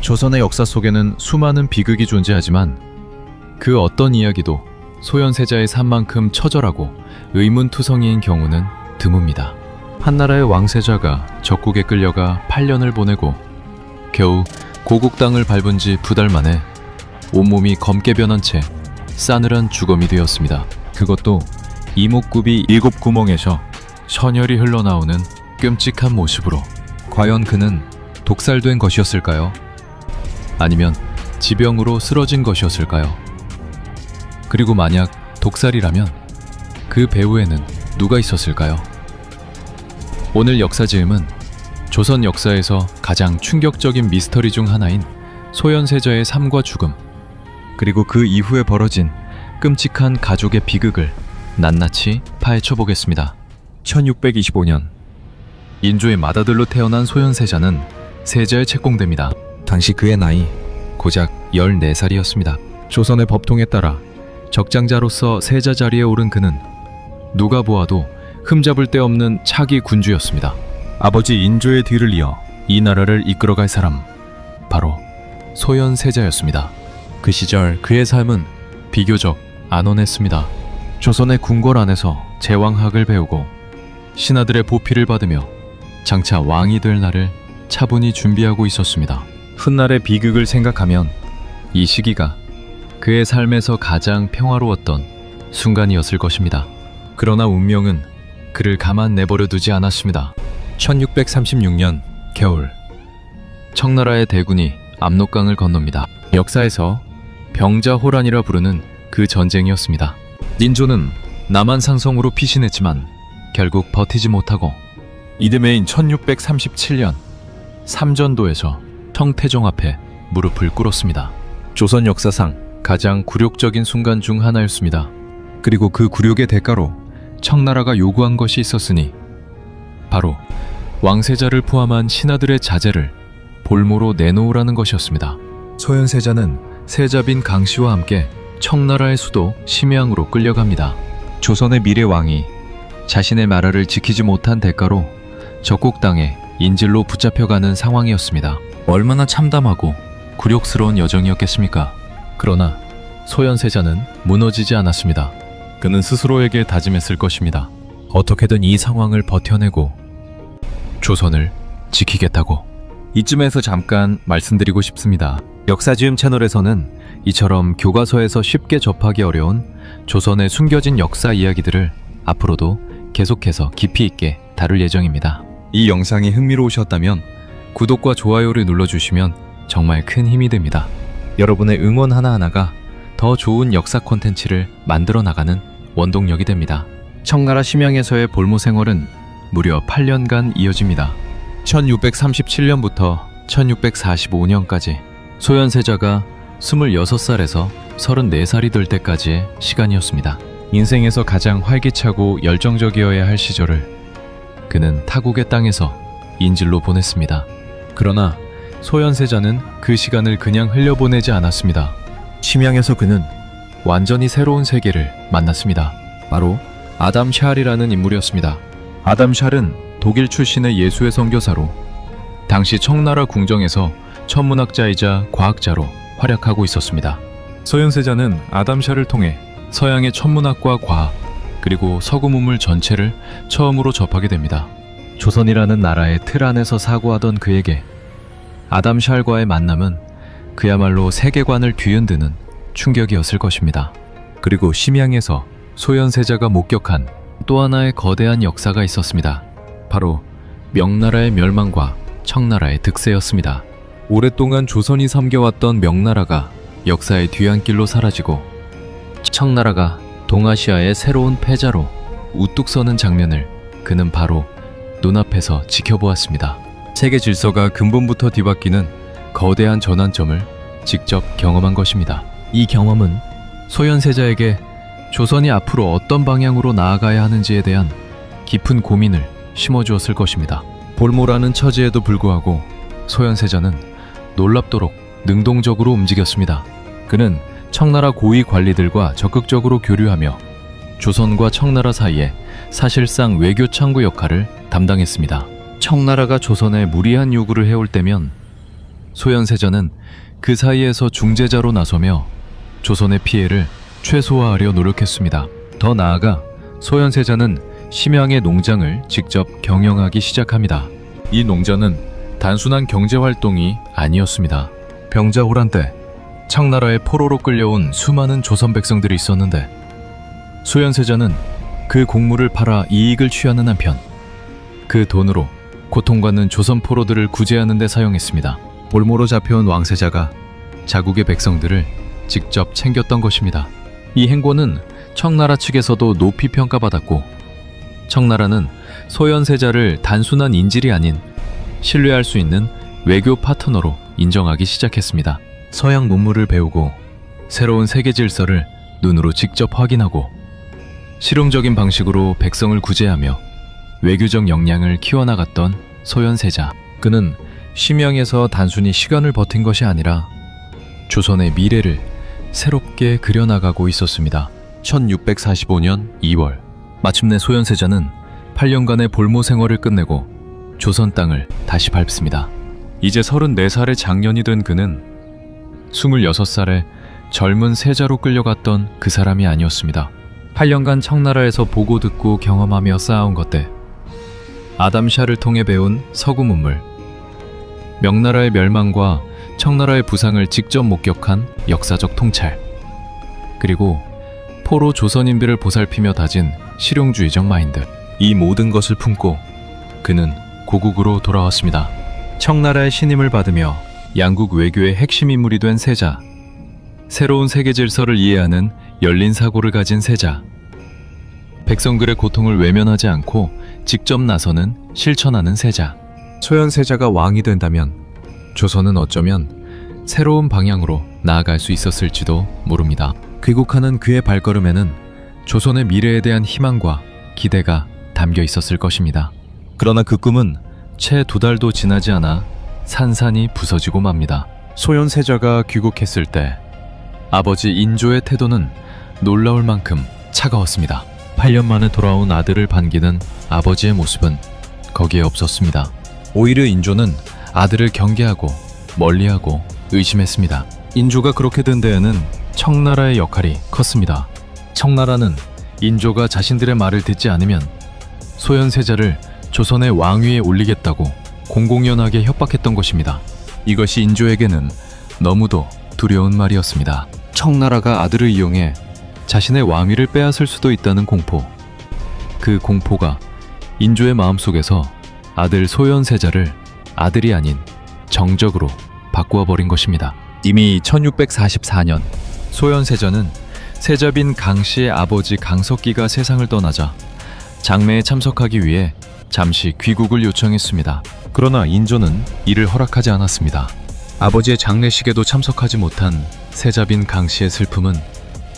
조선의 역사 속에는 수많은 비극이 존재하지만 그 어떤 이야기도 소현세자의 삶만큼 처절하고 의문투성이인 경우는 드뭅니다. 한나라의 왕세자가 적국에 끌려가 8년을 보내고 겨우 고국 땅을 밟은 지 2달 만에 온몸이 검게 변한 채 싸늘한 주검이 되었습니다. 그것도 이목구비 7구멍에서 선혈이 흘러나오는 끔찍한 모습으로. 과연 그는 독살된 것이었을까요? 아니면 지병으로 쓰러진 것이었을까요? 그리고 만약 독살이라면 그 배후에는 누가 있었을까요? 오늘 역사지음은 조선 역사에서 가장 충격적인 미스터리 중 하나인 소현세자의 삶과 죽음, 그리고 그 이후에 벌어진 끔찍한 가족의 비극을 낱낱이 파헤쳐 보겠습니다. 1625년 인조의 맏아들로 태어난 소현세자는 세자에 책봉됩니다. 당시 그의 나이 고작 14살이었습니다. 조선의 법통에 따라 적장자로서 세자 자리에 오른 그는 누가 보아도 흠잡을 데 없는 차기 군주였습니다. 아버지 인조의 뒤를 이어 이 나라를 이끌어갈 사람, 바로 소현세자였습니다. 그 시절 그의 삶은 비교적 안온했습니다. 조선의 궁궐 안에서 제왕학을 배우고 신하들의 보필을 받으며 장차 왕이 될 날을 차분히 준비하고 있었습니다. 훗날의 비극을 생각하면 이 시기가 그의 삶에서 가장 평화로웠던 순간이었을 것입니다. 그러나 운명은 그를 가만 내버려 두지 않았습니다. 1636년 겨울, 청나라의 대군이 압록강을 건넙니다. 역사에서 병자호란이라 부르는 그 전쟁이었습니다. 인조는 남한산성으로 피신했지만 결국 버티지 못하고 이듬해인 1637년 삼전도에서 청태종 앞에 무릎을 꿇었습니다. 조선 역사상 가장 굴욕적인 순간 중 하나였습니다. 그리고 그 굴욕의 대가로 청나라가 요구한 것이 있었으니 바로 왕세자를 포함한 신하들의 자제를 볼모로 내놓으라는 것이었습니다. 소현세자는 세자빈 강씨와 함께 청나라의 수도 심양으로 끌려갑니다. 조선의 미래 왕이 자신의 나라를 지키지 못한 대가로 적국 땅에 인질로 붙잡혀가는 상황이었습니다. 얼마나 참담하고 굴욕스러운 여정이었겠습니까? 그러나 소현세자는 무너지지 않았습니다. 그는 스스로에게 다짐했을 것입니다. 어떻게든 이 상황을 버텨내고 조선을 지키겠다고. 이쯤에서 잠깐 말씀드리고 싶습니다. 역사지음 채널에서는 이처럼 교과서에서 쉽게 접하기 어려운 조선의 숨겨진 역사 이야기들을 앞으로도 계속해서 깊이 있게 다룰 예정입니다. 이 영상이 흥미로우셨다면 구독과 좋아요를 눌러주시면 정말 큰 힘이 됩니다. 여러분의 응원 하나하나가 더 좋은 역사 콘텐츠를 만들어 나가는 원동력이 됩니다. 청나라 심양에서의 볼모 생활은 무려 8년간 이어집니다. 1637년부터 1645년까지 소현세자가 26살에서 34살이 될 때까지의 시간이었습니다. 인생에서 가장 활기차고 열정적이어야 할 시절을 그는 타국의 땅에서 인질로 보냈습니다. 그러나 소현세자는 그 시간을 그냥 흘려보내지 않았습니다. 심양에서 그는 완전히 새로운 세계를 만났습니다. 바로 아담 샬이라는 인물이었습니다. 아담 샬은 독일 출신의 예수의 선교사로 당시 청나라 궁정에서 천문학자이자 과학자로 활약하고 있었습니다. 소현세자는 아담 샬을 통해 서양의 천문학과 과학, 그리고 서구 문물 전체를 처음으로 접하게 됩니다. 조선이라는 나라의 틀 안에서 사고하던 그에게 아담 샬과의 만남은 그야말로 세계관을 뒤흔드는 충격이었을 것입니다. 그리고 심양에서 소현세자가 목격한 또 하나의 거대한 역사가 있었습니다. 바로 명나라의 멸망과 청나라의 득세였습니다. 오랫동안 조선이 섬겨왔던 명나라가 역사의 뒤안길로 사라지고 청나라가 동아시아의 새로운 패자로 우뚝 서는 장면을 그는 바로 눈앞에서 지켜보았습니다. 세계 질서가 근본부터 뒤바뀌는 거대한 전환점을 직접 경험한 것입니다. 이 경험은 소현세자에게 조선이 앞으로 어떤 방향으로 나아가야 하는지에 대한 깊은 고민을 심어주었을 것입니다. 볼모라는 처지에도 불구하고 소현세자는 놀랍도록 능동적으로 움직였습니다. 그는 청나라 고위 관리들과 적극적으로 교류하며 조선과 청나라 사이에 사실상 외교 창구 역할을 담당했습니다. 청나라가 조선에 무리한 요구를 해올 때면 소현세자는 그 사이에서 중재자로 나서며 조선의 피해를 최소화하려 노력했습니다. 더 나아가 소현세자는 심양의 농장을 직접 경영하기 시작합니다. 이 농장은 단순한 경제활동이 아니었습니다. 병자호란 때 청나라의 포로로 끌려온 수많은 조선 백성들이 있었는데 소현세자는 그 곡물을 팔아 이익을 취하는 한편 그 돈으로 고통받는 조선 포로들을 구제하는 데 사용했습니다. 볼모로 잡혀온 왕세자가 자국의 백성들을 직접 챙겼던 것입니다. 이 행보는 청나라 측에서도 높이 평가받았고 청나라는 소현세자를 단순한 인질이 아닌 신뢰할 수 있는 외교 파트너로 인정하기 시작했습니다. 서양 문물을 배우고 새로운 세계 질서를 눈으로 직접 확인하고 실용적인 방식으로 백성을 구제하며 외교적 역량을 키워나갔던 소현세자. 그는 심양에서 단순히 시간을 버틴 것이 아니라 조선의 미래를 새롭게 그려나가고 있었습니다. 1645년 2월 마침내 소현세자는 8년간의 볼모 생활을 끝내고 조선 땅을 다시 밟습니다. 이제 34살의 장년이 된 그는 26살의 젊은 세자로 끌려갔던 그 사람이 아니었습니다. 8년간 청나라에서 보고 듣고 경험하며 쌓아온 것들, 아담샤를 통해 배운 서구 문물, 명나라의 멸망과 청나라의 부상을 직접 목격한 역사적 통찰, 그리고 포로 조선인들을 보살피며 다진 실용주의적 마인드, 이 모든 것을 품고 그는 고국으로 돌아왔습니다. 청나라의 신임을 받으며 양국 외교의 핵심 인물이 된 세자, 새로운 세계 질서를 이해하는 열린 사고를 가진 세자, 백성들의 고통을 외면하지 않고 직접 나서는 실천하는 세자. 소현세자가 왕이 된다면 조선은 어쩌면 새로운 방향으로 나아갈 수 있었을지도 모릅니다. 귀국하는 그의 발걸음에는 조선의 미래에 대한 희망과 기대가 담겨 있었을 것입니다. 그러나 그 꿈은 채 2달도 지나지 않아 산산이 부서지고 맙니다. 소현세자가 귀국했을 때 아버지 인조의 태도는 놀라울 만큼 차가웠습니다. 8년 만에 돌아온 아들을 반기는 아버지의 모습은 거기에 없었습니다. 오히려 인조는 아들을 경계하고 멀리하고 의심했습니다. 인조가 그렇게 된 데에는 청나라의 역할이 컸습니다. 청나라는 인조가 자신들의 말을 듣지 않으면 소현세자를 조선의 왕위에 올리겠다고 공공연하게 협박했던 것입니다. 이것이 인조에게는 너무도 두려운 말이었습니다. 청나라가 아들을 이용해 자신의 왕위를 빼앗을 수도 있다는 공포. 그 공포가 인조의 마음속에서 아들 소현세자를 아들이 아닌 정적으로 바꾸어 버린 것입니다. 이미 1644년 소현세자는 세자빈 강씨의 아버지 강석기가 세상을 떠나자 장례에 참석하기 위해 잠시 귀국을 요청했습니다. 그러나 인조는 이를 허락하지 않았습니다. 아버지의 장례식에도 참석하지 못한 세자빈 강씨의 슬픔은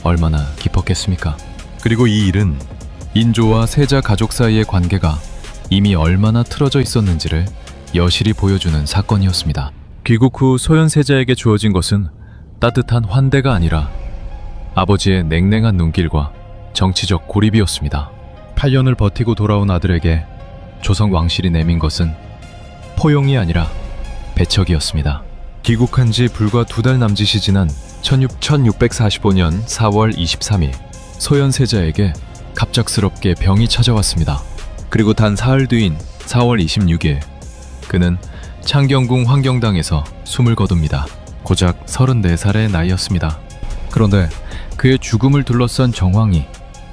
얼마나 깊었겠습니까? 그리고 이 일은 인조와 세자 가족 사이의 관계가 이미 얼마나 틀어져 있었는지를 여실히 보여주는 사건이었습니다. 귀국 후 소현세자에게 주어진 것은 따뜻한 환대가 아니라 아버지의 냉랭한 눈길과 정치적 고립이었습니다. 8년을 버티고 돌아온 아들에게 조선 왕실이 내민 것은 포용이 아니라 배척이었습니다. 귀국한 지 불과 2달 남짓이 지난 1645년 4월 23일 소현세자에게 갑작스럽게 병이 찾아왔습니다. 그리고 단 사흘 뒤인 4월 26일 그는 창경궁 환경당에서 숨을 거둡니다. 고작 34살의 나이였습니다. 그런데 그의 죽음을 둘러싼 정황이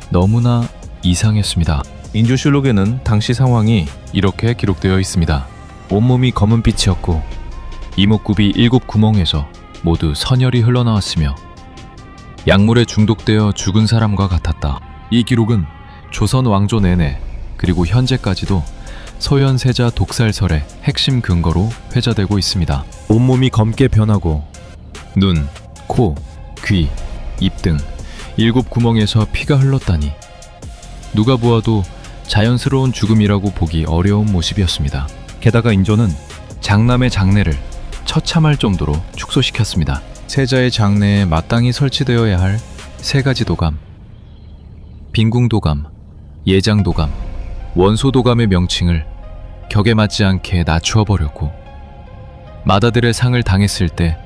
너무나 이상했습니다. 인조실록에는 당시 상황이 이렇게 기록되어 있습니다. 온몸이 검은빛이었고 이목구비 7구멍에서 모두 선혈이 흘러나왔으며 약물에 중독되어 죽은 사람과 같았다. 이 기록은 조선 왕조 내내 그리고 현재까지도 소현세자 독살설의 핵심 근거로 회자되고 있습니다. 온몸이 검게 변하고 눈, 코, 귀, 입 등 7구멍에서 피가 흘렀다니 누가 보아도 자연스러운 죽음이라고 보기 어려운 모습이었습니다. 게다가 인조는 장남의 장례를 처참할 정도로 축소시켰습니다. 세자의 장내에 마땅히 설치되어야 할 3가지 도감, 빈궁도감, 예장도감, 원소도감의 명칭을 격에 맞지 않게 낮추어 버렸고 맏아들의 상을 당했을 때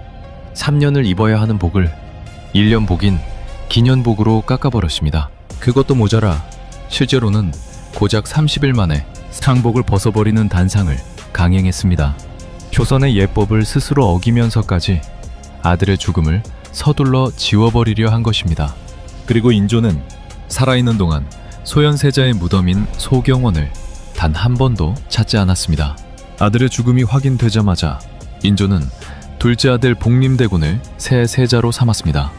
3년을 입어야 하는 복을 1년 복인 기년복으로 깎아버렸습니다. 그것도 모자라 실제로는 고작 30일 만에 상복을 벗어버리는 단상을 강행했습니다. 조선의 예법을 스스로 어기면서까지 아들의 죽음을 서둘러 지워버리려 한 것입니다. 그리고 인조는 살아있는 동안 소현세자의 무덤인 소경원을 단 한 번도 찾지 않았습니다. 아들의 죽음이 확인되자마자 인조는 둘째 아들 복림대군을 새 세자로 삼았습니다.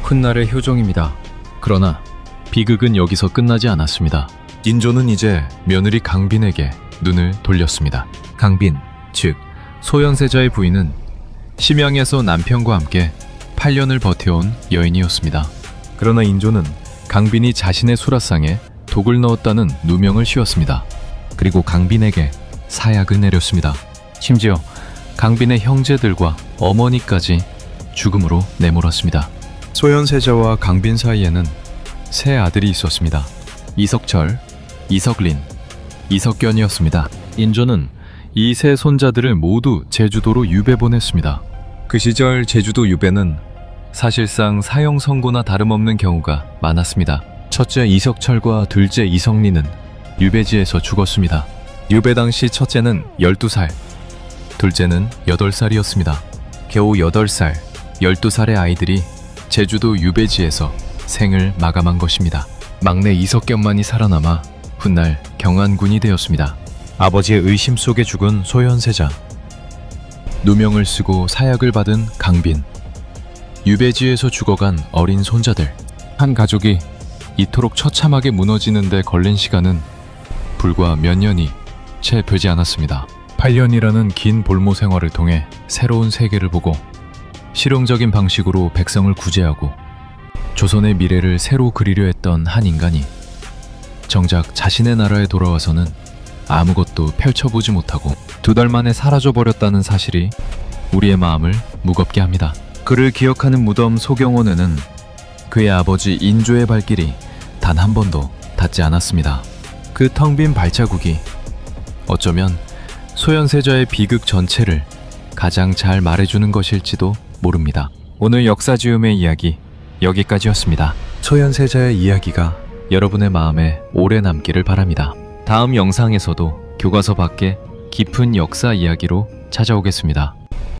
훗날의 효종입니다. 그러나 비극은 여기서 끝나지 않았습니다. 인조는 이제 며느리 강빈에게 눈을 돌렸습니다. 강빈, 즉 소현세자의 부인은 심양에서 남편과 함께 8년을 버텨온 여인이었습니다. 그러나 인조는 강빈이 자신의 수라상에 독을 넣었다는 누명을 씌웠습니다. 그리고 강빈에게 사약을 내렸습니다. 심지어 강빈의 형제들과 어머니까지 죽음으로 내몰았습니다. 소현세자와 강빈 사이에는 세 아들이 있었습니다. 이석철, 이석린, 이석견이었습니다. 인조는 이 세 손자들을 모두 제주도로 유배 보냈습니다. 그 시절 제주도 유배는 사실상 사형 선고나 다름없는 경우가 많았습니다. 첫째 이석철과 둘째 이석린은 유배지에서 죽었습니다. 유배 당시 첫째는 12살, 둘째는 8살이었습니다. 겨우 8살, 12살의 아이들이 제주도 유배지에서 생을 마감한 것입니다. 막내 이석견만이 살아남아 훗날 경안군이 되었습니다. 아버지의 의심 속에 죽은 소현세자, 누명을 쓰고 사약을 받은 강빈, 유배지에서 죽어간 어린 손자들, 한 가족이 이토록 처참하게 무너지는 데 걸린 시간은 불과 몇 년이 채 되지 않았습니다. 8년이라는 긴 볼모 생활을 통해 새로운 세계를 보고 실용적인 방식으로 백성을 구제하고 조선의 미래를 새로 그리려 했던 한 인간이 정작 자신의 나라에 돌아와서는 아무것도 펼쳐보지 못하고 2달 만에 사라져버렸다는 사실이 우리의 마음을 무겁게 합니다. 그를 기억하는 무덤 소경원에는 그의 아버지 인조의 발길이 단 한 번도 닿지 않았습니다. 그 텅 빈 발자국이 어쩌면 소현세자의 비극 전체를 가장 잘 말해주는 것일지도 모릅니다. 오늘 역사지음의 이야기 여기까지였습니다. 소현세자의 이야기가 여러분의 마음에 오래 남기를 바랍니다. 다음 영상에서도 교과서 밖의 깊은 역사 이야기로 찾아오겠습니다.